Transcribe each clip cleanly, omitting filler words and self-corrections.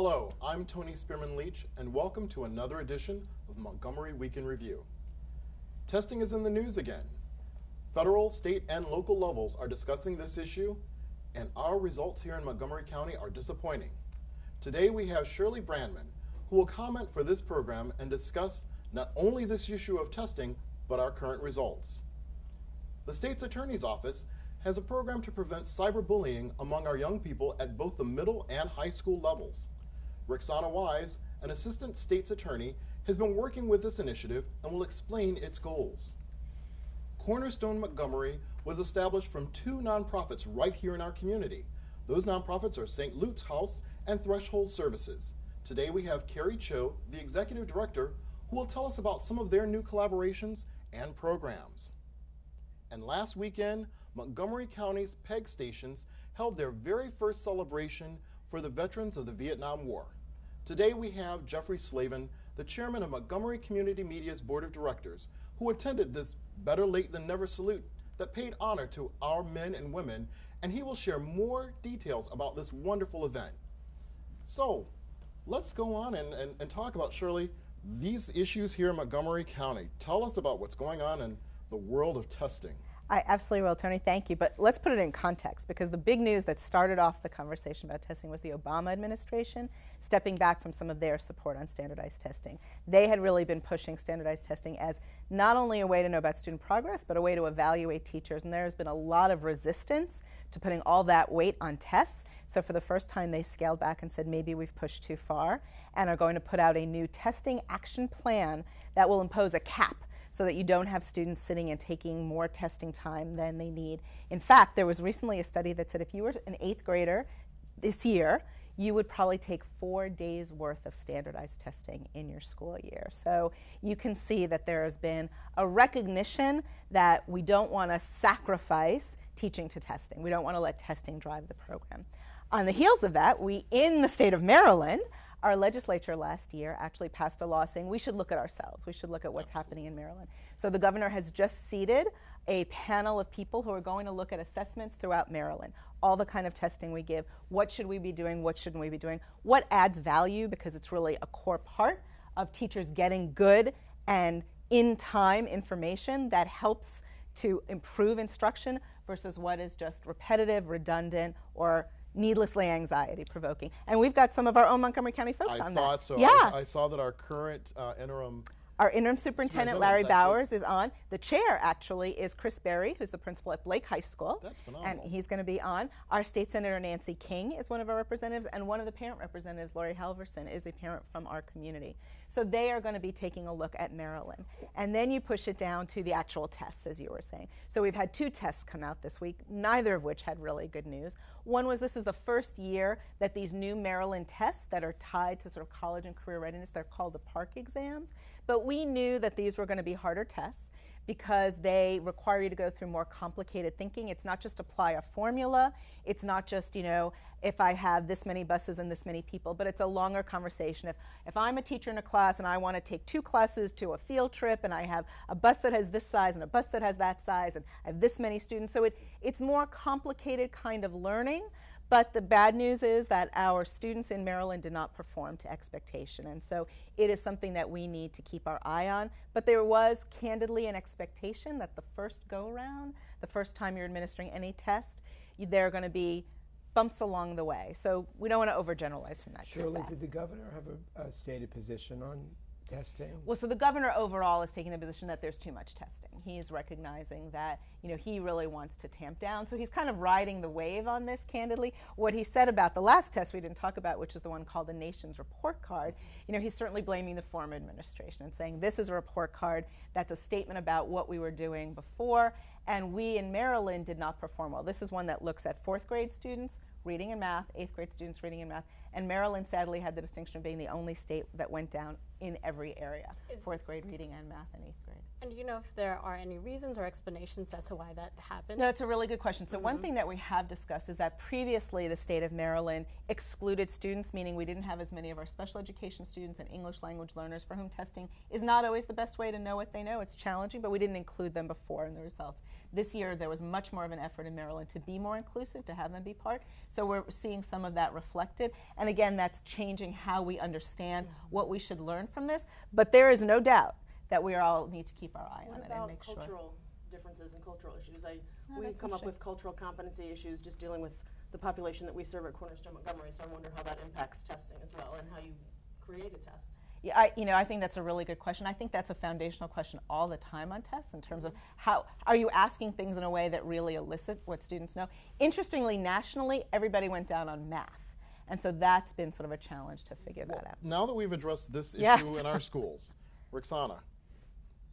Hello, I'm Tony Spearman-Leach, and welcome to another edition of Montgomery Week in Review. Testing is in the news again. Federal, state, and local levels are discussing this issue, and our results here in Montgomery County are disappointing. Today we have Shirley Brandman, who will comment for this program and discuss not only this issue of testing, but our current results. The state's attorney's office has a program to prevent cyberbullying among our young people at both the middle and high school levels. Rexanah Wyse, an assistant state's attorney, has been working with this initiative and will explain its goals. Cornerstone Montgomery was established from two nonprofits right here in our community. Those nonprofits are St. Luke's House and Threshold Services. Today we have Cari, the executive director, who will tell us about some of their new collaborations and programs. And last weekend, Montgomery County's PEG stations held their very first celebration for the veterans of the Vietnam War. Today we have Jeffrey Slavin, the chairman of Montgomery Community Media's Board of Directors, who attended this Better Late Than Never salute that paid honor to our men and women, and he will share more details about this wonderful event. So let's go on and talk about, Shirley, these issues here in Montgomery County. Tell us about what's going on in the world of testing. I absolutely will, Tony. Thank you. But let's put it in context, because the big news that started off the conversation about testing was the Obama administration stepping back from some of their support on standardized testing. They had really been pushing standardized testing as not only a way to know about student progress, but a way to evaluate teachers. And there has been a lot of resistance to putting all that weight on tests. So for the first time, they scaled back and said, maybe we've pushed too far, and are going to put out a new testing action plan that will impose a cap, so that you don't have students sitting and taking more testing time than they need. In fact, there was recently a study that said if you were an 8th grader this year, you would probably take 4 days worth of standardized testing in your school year. So you can see that there has been a recognition that we don't want to sacrifice teaching to testing. We don't want to let testing drive the program. On the heels of that, we, in the state of Maryland, our legislature last year actually passed a law saying we should look at ourselves. We should look at what's happening in Maryland. So the governor has just seated a panel of people who are going to look at assessments throughout Maryland, all the kind of testing we give. What should we be doing? What shouldn't we be doing? What adds value, because it's really a core part of teachers getting good and in-time information that helps to improve instruction versus what is just repetitive, redundant, or needlessly anxiety-provoking. And we've got some of our own Montgomery County folks on that. I thought so. Yeah. I saw that our current interim superintendent, Larry Bowers, is on. The chair, actually, is Chris Berry, who's the principal at Blake High School. That's phenomenal. And he's going to be on. Our state senator, Nancy King, is one of our representatives, and one of the parent representatives, Lori Halverson, is a parent from our community. So they are going to be taking a look at Maryland. And then you push it down to the actual tests, as you were saying. So we've had 2 tests come out this week, neither of which had really good news. One was this is the first year that these new Maryland tests that are tied to sort of college and career readiness, they're called the PARCC exams. But we knew that these were going to be harder tests because they require you to go through more complicated thinking. It's not just apply a formula. It's not just, if I have this many buses and this many people, but it's a longer conversation. If I'm a teacher in a class and I want to take 2 classes to a field trip, and I have a bus that has this size and a bus that has that size, and I have this many students, so it's more complicated kind of learning. But the bad news is that our students in Maryland did not perform to expectation, and so it is something that we need to keep our eye on. But there was candidly an expectation that the first go-around, the first time you're administering any test, there are going to be bumps along the way. So we don't want to overgeneralize from that. Shirley, did the governor have a stated position on testing? Well, so the governor overall is taking the position that there's too much testing. He's recognizing that, he really wants to tamp down. So he's kind of riding the wave on this, candidly. What he said about the last test we didn't talk about, which is the one called the Nation's Report Card, he's certainly blaming the former administration and saying this is a report card that's a statement about what we were doing before, and we in Maryland did not perform well. This is one that looks at 4th grade students reading and math, 8th grade students reading and math, and Maryland sadly had the distinction of being the only state that went down in every area, 4th grade reading and math and 8th grade. And do you know if there are any reasons or explanations as to why that happened? No, that's a really good question. So one thing that we have discussed is that previously the state of Maryland excluded students, meaning we didn't have as many of our special education students and English language learners for whom testing is not always the best way to know what they know. It's challenging, but we didn't include them before in the results. This year there was much more of an effort in Maryland to be more inclusive, to have them be part. So we're seeing some of that reflected. And again, that's changing how we understand what we should learn from this. But there is no doubt that we all need to keep our eye on it and make sure. What about cultural differences and cultural issues? We that's come up interesting. with cultural competency issues just dealing with the population that we serve at Cornerstone Montgomery, so I wonder how that impacts testing as well and how you create a test. Yeah, I think that's a really good question. I think that's a foundational question all the time on tests in terms of how are you asking things in a way that really elicit what students know. Interestingly, nationally, everybody went down on math. And so that's been sort of a challenge to figure that out. Now that we've addressed this Yes. issue in our schools, Rexanah,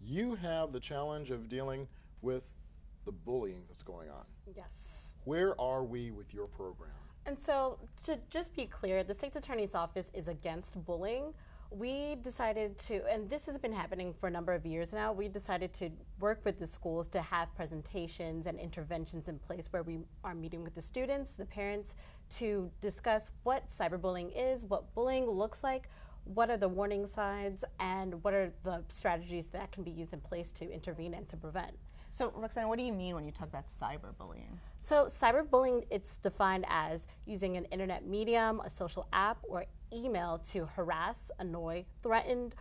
you have the challenge of dealing with the bullying that's going on. Yes. Where are we with your program? And so, to just be clear, the State's Attorney's Office is against bullying. We decided to, and this has been happening for a number of years now, we decided to work with the schools to have presentations and interventions in place where we are meeting with the students, the parents, to discuss what cyberbullying is, what bullying looks like, what are the warning signs, and what are the strategies that can be used in place to intervene and to prevent. So, Roxanne, what do you mean when you talk about cyberbullying? So cyberbullying, it's defined as using an internet medium, a social app, or email to harass, annoy, threaten,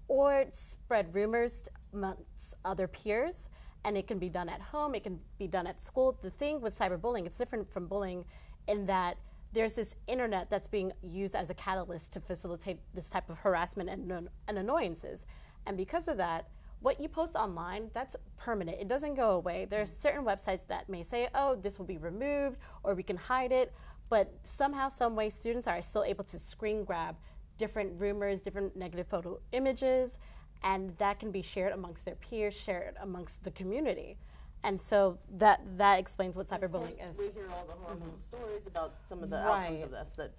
or spread rumors amongst other peers. And it can be done at home, it can be done at school. The thing with cyberbullying, it's different from bullying in that there's this internet that's being used as a catalyst to facilitate this type of harassment and annoyances. And because of that, what you post online, that's permanent. It doesn't go away. There are certain websites that may say, oh, this will be removed, or we can hide it, but somehow, some way, students are still able to screen grab different rumors, different negative photo images, and that can be shared amongst their peers, shared amongst the community. And so that explains what cyberbullying is. We hear all the horrible stories about some of the Right. outcomes of this, that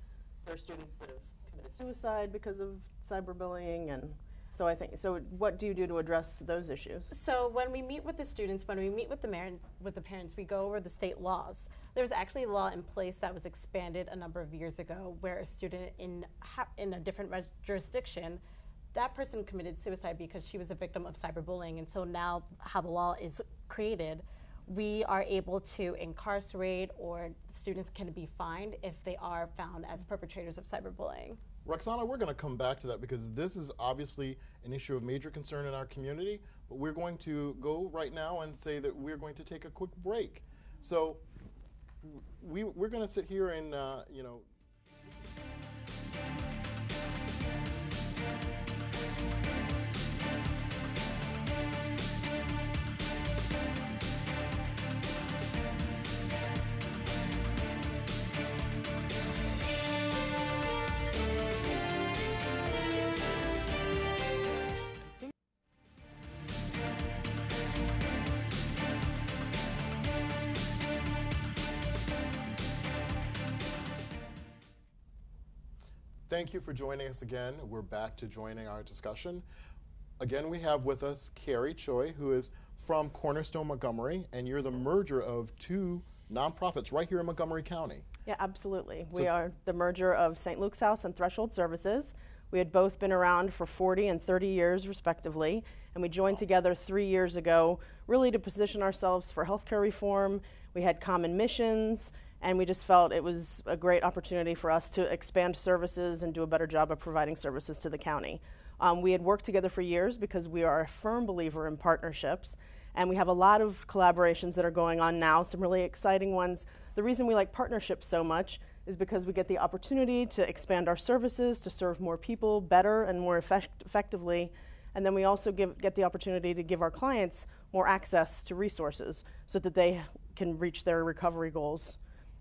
there are students that have committed suicide because of cyberbullying, and so what do you do to address those issues? So when we meet with the students, when we meet with the parents, we go over the state laws. There was actually a law in place that was expanded a number of years ago where a student in a different jurisdiction, that person committed suicide because she was a victim of cyberbullying. And so now how the law is created, we are able to incarcerate, or students can be fined if they are found as perpetrators of cyberbullying. Rexanah, we're going to come back to that because this is obviously an issue of major concern in our community, but we're going to go right now and say that we're going to take a quick break. So we're going to sit here and, thank you for joining us again. We're back to joining our discussion. Again, we have with us Cari Choi, who is from Cornerstone Montgomery, and you're the merger of two nonprofits right here in Montgomery County. Yeah, absolutely. So- We are the merger of St. Luke's House and Threshold Services. We had both been around for 40 and 30 years, respectively, and we joined together 3 years ago, really to position ourselves for healthcare reform. We had common missions, and we just felt it was a great opportunity for us to expand services and do a better job of providing services to the county. We had worked together for years because we are a firm believer in partnerships, and we have a lot of collaborations that are going on now, some really exciting ones. The reason we like partnerships so much is because we get the opportunity to expand our services, to serve more people better and more effectively, and then we also get the opportunity to give our clients more access to resources so that they can reach their recovery goals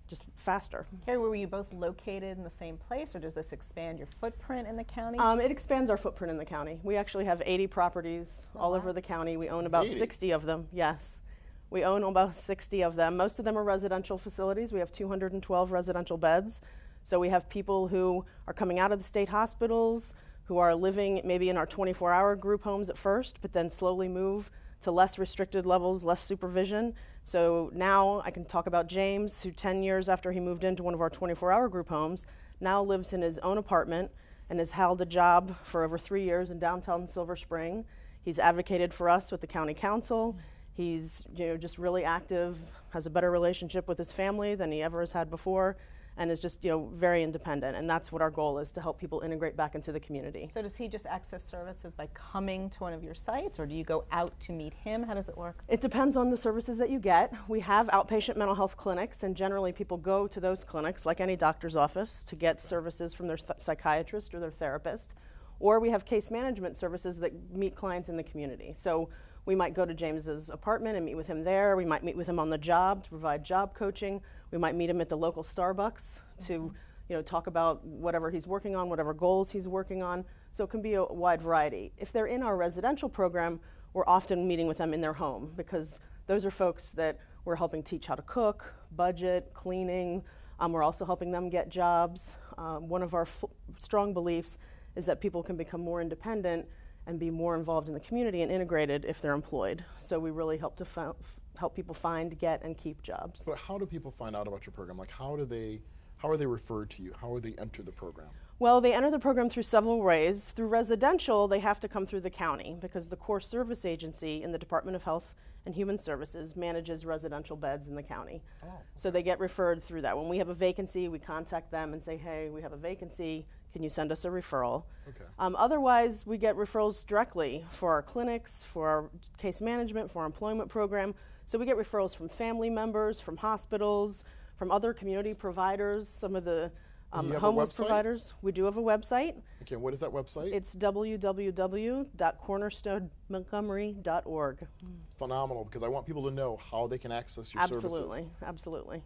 just faster. Cari, were you both located in the same place, or does this expand your footprint in the county? It expands our footprint in the county. We actually have 80 properties all over the county. We own about 80? 60 of them, yes. We own about 60 of them. Most of them are residential facilities. We have 212 residential beds. So we have people who are coming out of the state hospitals, who are living maybe in our 24-hour group homes at first, but then slowly move to less restricted levels, less supervision. So now I can talk about James, who 10 years after he moved into one of our 24-hour group homes, now lives in his own apartment and has held a job for over 3 years in downtown Silver Spring. He's advocated for us with the county council. He's just really active, has a better relationship with his family than he ever has had before. and is just, very independent. And that's what our goal is, to help people integrate back into the community. So does he just access services by coming to one of your sites, or do you go out to meet him? How does it work? It depends on the services that you get. We have outpatient mental health clinics, and generally people go to those clinics, like any doctor's office, to get services from their psychiatrist or their therapist. Or we have case management services that meet clients in the community. So we might go to James's apartment and meet with him there. We might meet with him on the job to provide job coaching. We might meet him at the local Starbucks to talk about whatever he's working on, whatever goals he's working on. So it can be a wide variety. If they're in our residential program, we're often meeting with them in their home, because those are folks that we're helping teach how to cook, budget, cleaning. We're also helping them get jobs. One of our strong beliefs is that people can become more independent and be more involved in the community and integrated if they're employed. So we really help to help people find, get, and keep jobs. But how do people find out about your program? Like, how are they referred to you? How do they enter the program? Well, they enter the program through several ways. Through residential, they have to come through the county, because the core service agency in the Department of Health and Human Services manages residential beds in the county. Oh, okay. So they get referred through that. When we have a vacancy, we contact them and say, hey, we have a vacancy. Can you send us a referral? Okay. Otherwise, we get referrals directly for our clinics, for our case management, for our employment program. So we get referrals from family members, from hospitals, from other community providers, some of the homeless providers. We do have a website. Okay, what is that website? It's www.cornerstonemontgomery.org. Phenomenal, because I want people to know how they can access your services. Absolutely.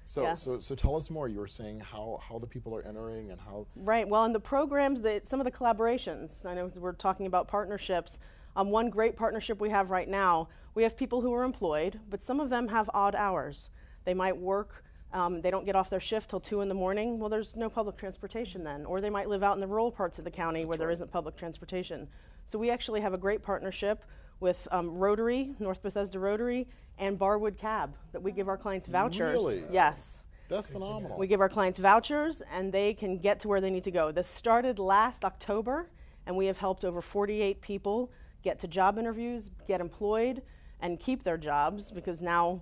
So, Yes. so tell us more. You were saying how the people are entering and how. Right. Well, in the programs, some of the collaborations, I know we're talking about partnerships. One great partnership we have right now, we have people who are employed, but some of them have odd hours. They might work, they don't get off their shift till 2 in the morning. Well, there's no public transportation then. Or they might live out in the rural parts of the county where there isn't public transportation. So we actually have a great partnership with Rotary, North Bethesda Rotary, and Barwood Cab, that we give our clients vouchers. Really? Yes. That's phenomenal. We give our clients vouchers, and they can get to where they need to go. This started last October, and we have helped over 48 people get to job interviews, get employed, and keep their jobs, because now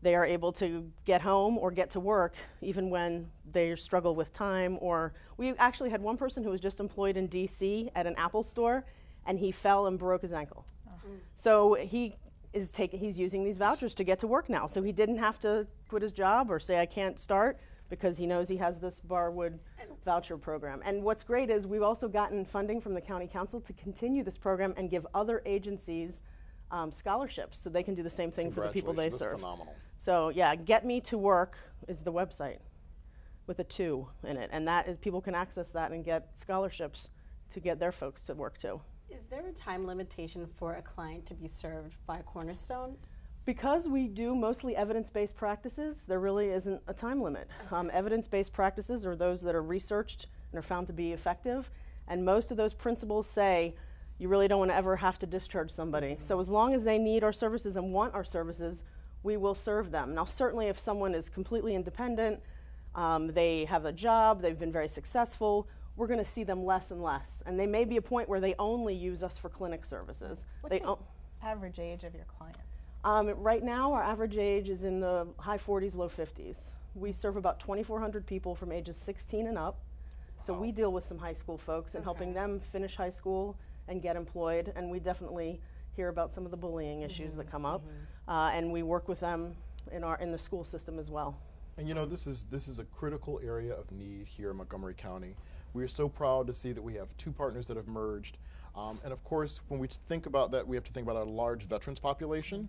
they are able to get home or get to work even when they struggle with time. Or we actually had one person who was just employed in DC at an Apple store, and he fell and broke his ankle. So he's using these vouchers to get to work now. So he didn't have to quit his job or say, I can't start, because he knows he has this Barwood voucher program. And what's great is we've also gotten funding from the county council to continue this program and give other agencies scholarships, so they can do the same thing for the people they serve. That's phenomenal. So yeah, Get Me to Work is the website with a 2 in it, and that is, people can access that and get scholarships to get their folks to work too. Is there a time limitation for a client to be served by Cornerstone? Because we do mostly evidence-based practices, there really isn't a time limit. Evidence-based practices are those that are researched and are found to be effective, and most of those principles say you really don't want to ever have to discharge somebody. So as long as they need our services and want our services, we will serve them. Now certainly if someone is completely independent, they have a job, they've been very successful, we're going to see them less and less. And they may be a point where they only use us for clinic services. What's the average age of your clients? Right now, our average age is in the high 40s, low 50s. We serve about 2,400 people from ages 16 and up. So we deal with some high school folks and helping them finish high school and get employed. And we definitely hear about some of the bullying issues that come up. And we work with them in the school system as well. And this is a critical area of need here in Montgomery County. We are so proud to see that we have 2 partners that have merged. And of course, when we think about that, we have to think about a large veterans population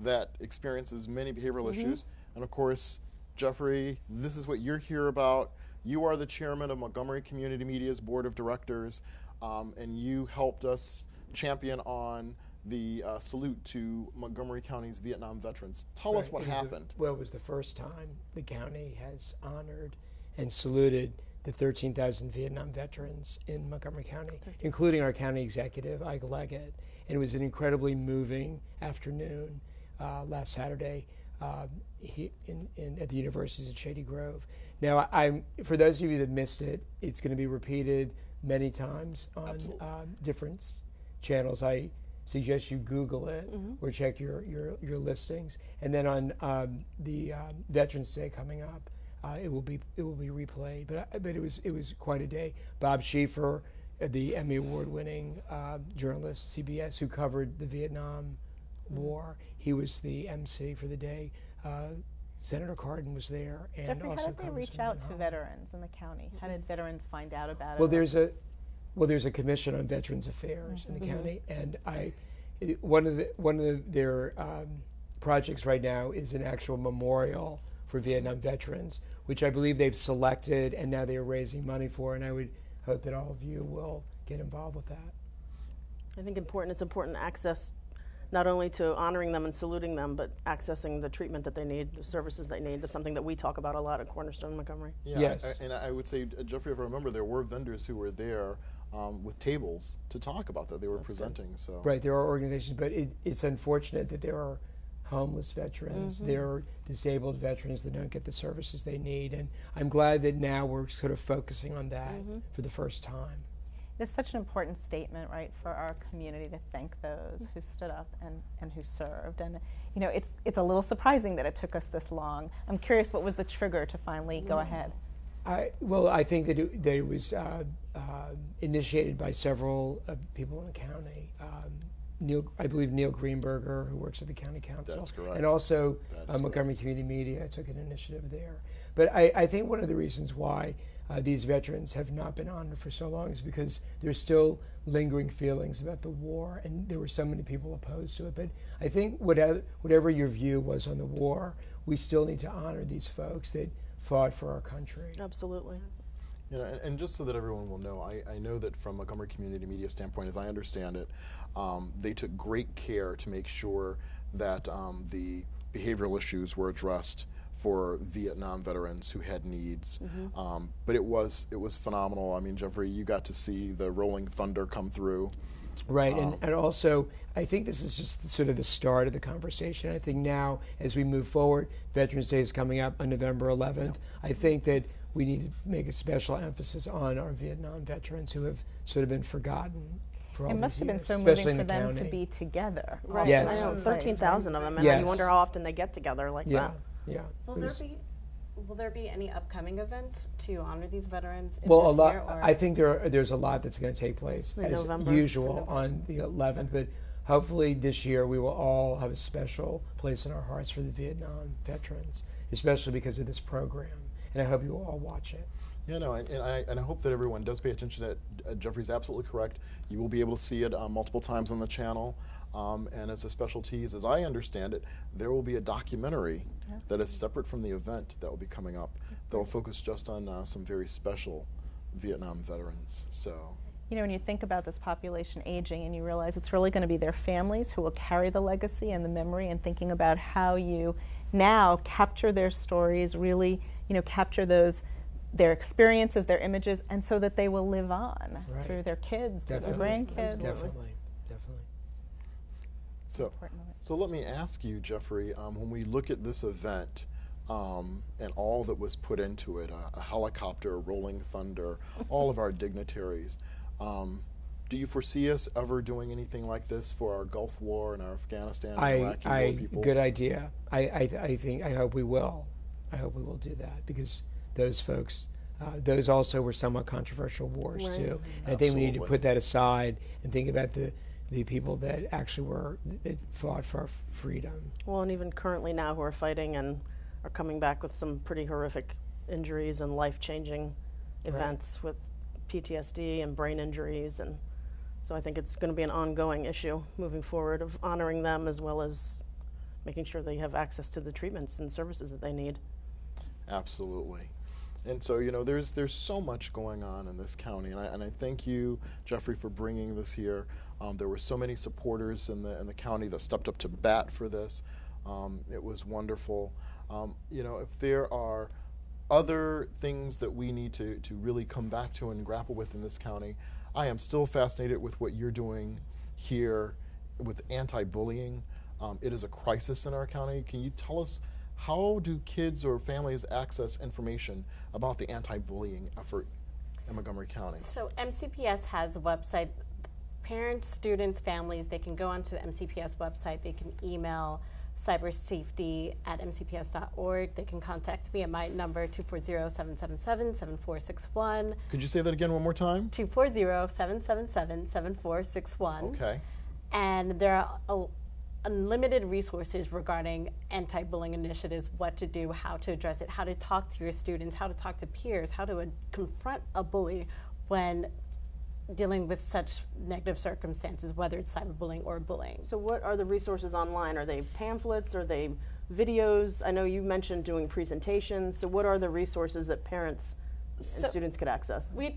that experiences many behavioral issues. And of course, Jeffrey, this is what you're here about. You are the chairman of Montgomery Community Media's board of directors, and you helped us champion on the salute to Montgomery County's Vietnam veterans. Tell us what happened. Well, it was the first time the county has honored and saluted the 13,000 Vietnam veterans in Montgomery County, including our county executive, Ike Leggett. And it was an incredibly moving afternoon last Saturday at the universities at Shady Grove. Now, for those of you that missed it, it's going to be repeated many times on different channels. I suggest you Google it or check your listings. And then on the Veterans Day coming up, it will be replayed. But it was quite a day. Bob Schieffer, the Emmy Award-winning journalist, CBS, who covered the Vietnam War, he was the MC for the day. Senator Cardin was there, and Jeffrey, also how did they reach out to veterans in the county? How did veterans find out about Well, it? there's a commission on Veterans Affairs in the county, and one of their projects right now is an actual memorial for Vietnam veterans, which I believe they've selected, and now they are raising money for. And I would hope that all of you will get involved with that. I think it's important access not only to honoring them and saluting them, but accessing the treatment that they need, the services they need. That's something that we talk about a lot at Cornerstone Montgomery. Yeah, yes. and I would say, Jeffrey, if I remember, there were vendors who were there with tables to talk about that. They were presenting. So Right, there are organizations, but it's unfortunate that there are homeless veterans, there are disabled veterans that don't get the services they need, and I'm glad that now we're sort of focusing on that for the first time. It's such an important statement, right, for our community to thank those who stood up and who served. And, you know, it's a little surprising that it took us this long. I'm curious, what was the trigger to finally go ahead? I think that it was initiated by several people in the county. I believe Neil Greenberger, who works at the county council. That's correct. And also That's Montgomery Community Media took an initiative there. But I think one of the reasons why these veterans have not been honored for so long is because there's still lingering feelings about the war, and there were so many people opposed to it. But I think whatever your view was on the war, we still need to honor these folks that fought for our country. Absolutely. You know, and just so that everyone will know, I know that from Montgomery Community Media standpoint, as I understand it, they took great care to make sure that the behavioral issues were addressed for Vietnam veterans who had needs. But it was phenomenal. I mean, Jeffrey, you got to see the Rolling Thunder come through. Right, and also, I think this is just sort of the start of the conversation. I think now, as we move forward, Veterans Day is coming up on November 11th. I think that we need to make a special emphasis on our Vietnam veterans who have sort of been forgotten for all It these must have been years, so especially moving in for the them county. to be together. Right. Yes. I know, 13,000 of them, and Yes. you wonder how often they get together like that. Yeah. Will there be any upcoming events to honor these veterans in Well, this a lot. year? Or? I think there's a lot that's going to take place In as November. usual on the 11th, but hopefully this year we will all have a special place in our hearts for the Vietnam veterans, especially because of this program. And I hope you will all watch it. Yeah, no, and I hope that everyone does pay attention to it. Jeffrey's absolutely correct. You will be able to see it multiple times on the channel. And as a special tease, as I understand it, there will be a documentary that is separate from the event that will be coming up that will focus just on some very special Vietnam veterans. So, You know, when you think about this population aging and you realize it's really going to be their families who will carry the legacy and the memory, and thinking about how you now capture their stories, really, you know, capture their experiences, their images, and so that they will live on through their kids, through their grandkids. Definitely. So let me ask you, Jeffrey, when we look at this event and all that was put into it, a helicopter, a Rolling Thunder, all of our dignitaries, do you foresee us ever doing anything like this for our Gulf War and our Afghanistan and Iraqi war people? Good idea. I hope we will. I hope we will do that, because those folks, those also were somewhat controversial wars too. And I think we need to put that aside and think about the people that actually that fought for our freedom. Well, and even currently now who are fighting and are coming back with some pretty horrific injuries and life-changing events with PTSD and brain injuries. And so I think it's going to be an ongoing issue moving forward of honoring them, as well as making sure they have access to the treatments and services that they need. Absolutely. And so, you know, there's so much going on in this county, and I thank you, Jeffrey, for bringing this here. There were so many supporters in the county that stepped up to bat for this. It was wonderful. You know, if there are other things that we need to really come back to and grapple with in this county, I am still fascinated with what you're doing here with anti-bullying. It is a crisis in our county. Can you tell us, how do kids or families access information about the anti-bullying effort in Montgomery County? So MCPS has a website. Parents, students, families, they can go onto the MCPS website. They can email cybersafety@mcps.org. They can contact me at my number, 240-777-7461. Could you say that again one more time? 240-777-7461. Okay. And there are unlimited resources regarding anti-bullying initiatives, what to do, how to address it, how to talk to your students, how to talk to peers, how to confront a bully when dealing with such negative circumstances, whether it's cyberbullying or bullying. So what are the resources online? Are they pamphlets? Are they videos? I know you mentioned doing presentations. So what are the resources that parents and students could access? We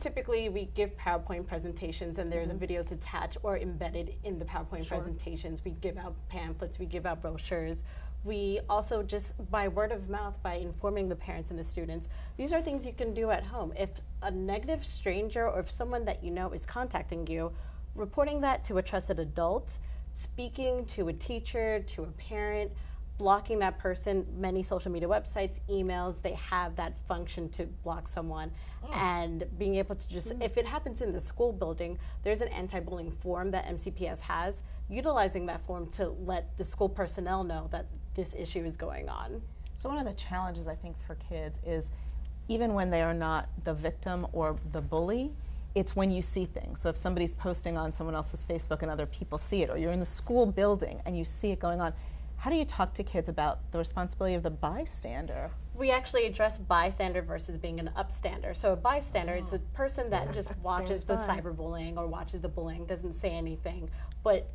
give PowerPoint presentations, and there's videos attached or embedded in the PowerPoint presentations. We give out pamphlets, we give out brochures. We also, just by word of mouth, by informing the parents and the students, these are things you can do at home. If a negative stranger or if someone that you know is contacting you, reporting that to a trusted adult, speaking to a teacher, to a parent, blocking that person. Many social media websites, emails, they have that function to block someone. And being able to just, if it happens in the school building, there's an anti-bullying form that MCPS has, utilizing that form to let the school personnel know that this issue is going on. So one of the challenges, I think, for kids is even when they are not the victim or the bully, it's when you see things. So if somebody's posting on someone else's Facebook and other people see it, or you're in the school building and you see it going on, how do you talk to kids about the responsibility of the bystander? We actually address bystander versus being an upstander. So a bystander, it's a person that just watches the cyberbullying or watches the bullying, doesn't say anything, but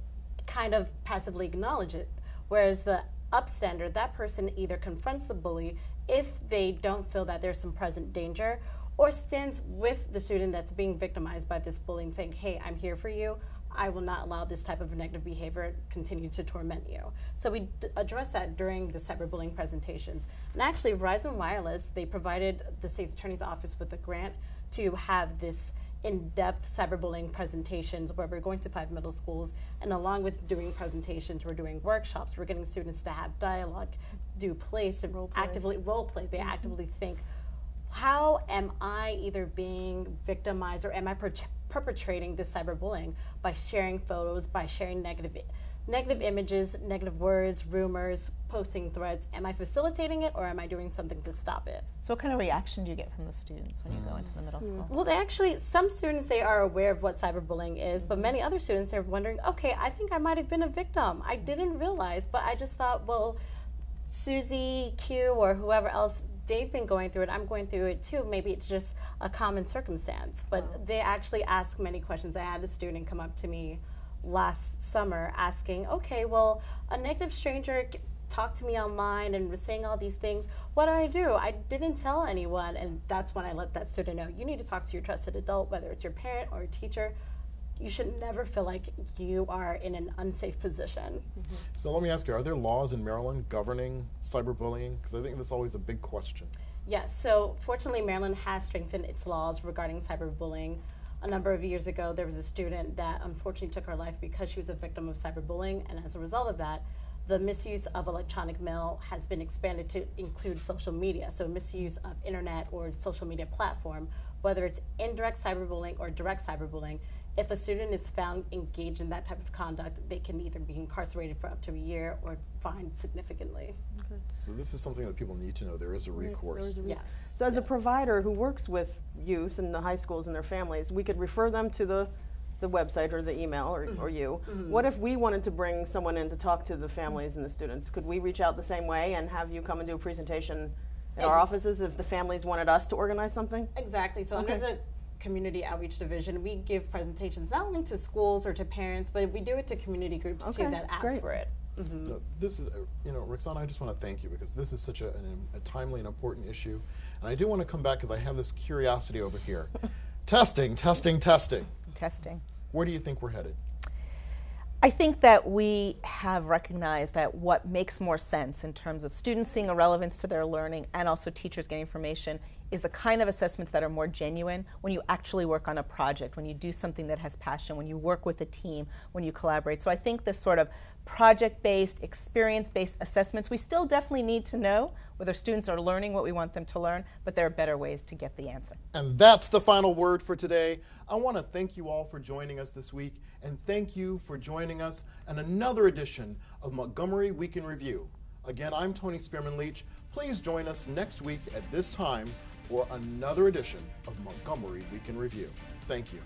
kind of passively acknowledge it. Whereas the upstander, that person either confronts the bully if they don't feel that there's some present danger, or stands with the student that's being victimized by this bullying, saying, hey, I'm here for you. I will not allow this type of negative behavior continue to torment you. So we address that during the cyberbullying presentations. And actually, Verizon Wireless, they provided the State's Attorney's Office with a grant to have this in-depth cyberbullying presentations where we're going to 5 middle schools, and along with doing presentations, we're doing workshops. We're getting students to have dialogue, do plays, to actively role play. They actively think, how am I either being victimized or am I perpetrating this cyberbullying by sharing photos, by sharing negative images, negative words, rumors, posting threads? Am I facilitating it, or am I doing something to stop it? So what kind of reaction do you get from the students when you go into the middle school? Well, some students, they are aware of what cyberbullying is, but many other students are wondering, okay, I think I might have been a victim. I didn't realize, but I just thought, well, Susie, Q, or whoever else, they've been going through it, I'm going through it too. Maybe it's just a common circumstance. But they actually ask many questions. I had a student come up to me last summer asking, okay, well, a negative stranger talked to me online and was saying all these things. What do? I didn't tell anyone. And that's when I let that student know, you need to talk to your trusted adult, whether it's your parent or a teacher. You should never feel like you are in an unsafe position. So let me ask you, are there laws in Maryland governing cyberbullying? Because I think that's always a big question. Yes, so fortunately Maryland has strengthened its laws regarding cyberbullying. A number of years ago, there was a student that unfortunately took her life because she was a victim of cyberbullying, and as a result of that, the misuse of electronic mail has been expanded to include social media. So misuse of internet or social media platform, whether it's indirect cyberbullying or direct cyberbullying. If a student is found engaged in that type of conduct, they can either be incarcerated for up to a year or fined significantly. So this is something that people need to know. There is a recourse. Yes. So as a provider who works with youth in the high schools and their families, we could refer them to the website or the email or you. What if we wanted to bring someone in to talk to the families and the students? Could we reach out the same way and have you come and do a presentation in our offices if the families wanted us to organize something? Exactly. So under the Community Outreach Division, we give presentations not only to schools or to parents, but we do it to community groups too that ask for it. This is, Rexanah, I just want to thank you because this is such a timely and important issue. And I do want to come back because I have this curiosity over here. Testing. Where do you think we're headed? I think that we have recognized that what makes more sense in terms of students seeing a relevance to their learning and also teachers getting information is the kind of assessments that are more genuine when you actually work on a project, when you do something that has passion, when you work with a team, when you collaborate. So I think this sort of project-based, experience-based assessments, we still definitely need to know whether students are learning what we want them to learn, but there are better ways to get the answer. And that's the final word for today. I want to thank you all for joining us this week, and thank you for joining us in another edition of Montgomery Week in Review. Again, I'm Tony Spearman-Leach. Please join us next week at this time for another edition of Montgomery Week in Review. Thank you.